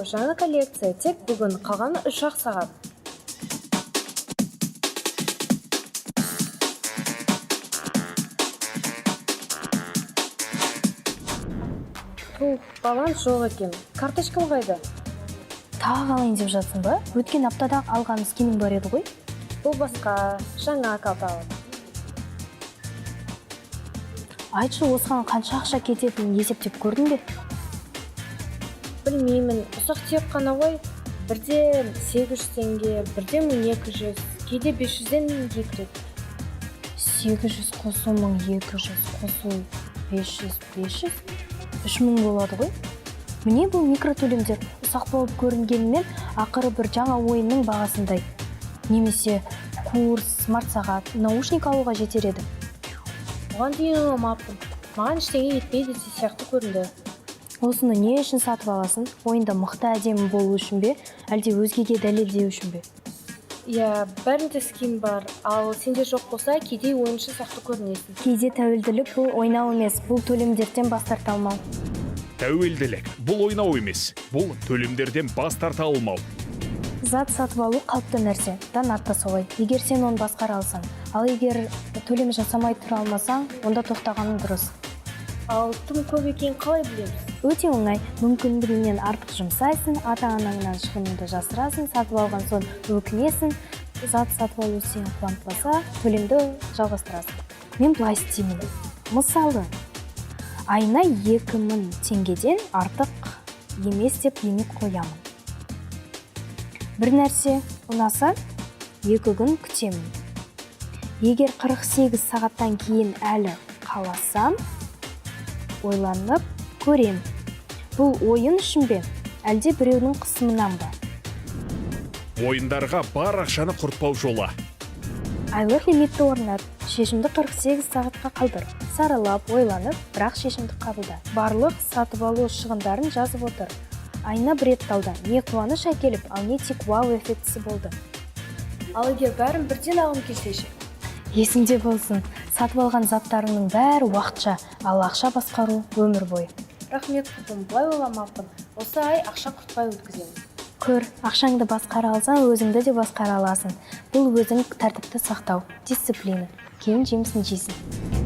жаңа коллекция, тек бүгін, қалғаны 3-ақ сағат. Баланс жоқ екен. Карточкам қайда? Тағы алайын деп жатсың ба? Өткен аптада алған скинің бар еді ғой. Бұл басқа, жаңа калталы. Айтшы, осыған қанша ақша кететінін есептеп көрдің бе? Білмеймін, ұсақ түйек қана ғой. Бірде 800 теңге, бірде 1200, кейде 500-ден кіреді. 800 қосу 1200, қосу 500, 3000 болады ғой. Міне бұл микротөлемдер ұсақ болып көрінгенімен, ақыры бір жаңа ойынның бағасындай. Немесе курс, смарт сағат, наушник алуға жетер еді. Оған дейін алмаппын. Маған ештеңе етпейді сияқты көрінді. Осыны не үшін сатып аласың? Ойында мықты әдемі болу үшін бе, әлде өзгеге дәлелдеу үшін бе? Иә, бәрінде скин бар, ал сенде жоқ болса, кейде ойыншы сияқты көрінесің. Кейде тәуелділік бұл ойнау емес, бұл төлемдерден бас тарта алмау. Тәуелділік бұл ойнау емес, бұл төлемдерден бас тарта алмау. Зат сатып алу қалыпты нәрсе, данат та солай. Егер сен оны басқара алсаң, ал егер төлем жасамай тұра алмасаң, онда тоқтағаның дұрыс. Ал тым көп екен қалай білеміз? Өте оңай, мүмкіндігінен артық жұмсайсың, ата-анаңнан шығыныңды жасырасың, сатып алған соң өкінесің, зат сатып алу сені қуантпаса, төлемді жалғастырасың. Мен былай істеймін. Мысалы, айына 2000 теңгеден артық емес деп лимит қоямын. Бір нәрсе ұнаса, 2 күн күтемін. Егер 48 сағаттан кейін әлі қаласам, ойланып көрем. Бұл ойын үшін бе, әлде біреудің қысымынан ба? Ойындарға бар ақшаны құртпау жолы. Айлық лимитті орнат, шешімді 48 сағатқа қалдыр. Саралап, ойланып, бірақ шешімді қабылда. Барлық сатып алу шығындарын жазып отыр. Айына бір рет талда, не қуаныш әкеліп, ал не тек вау эффектісі болды. Ал егер бәрін бірден алым келсейші? Есіңде болсын, сатып алған заттарының бәрі уақытша, ал ақша басқару өмір бойы. Рахмет құтым, бұлай ойламаппын. Осы ай ақша құртпай өткіземін. Көр, ақшаңды басқара алсаң, өзіңді де басқара аласың. Бұл өзің тәртіпті сақтау, дисциплина. Кейін жемісін жейсің.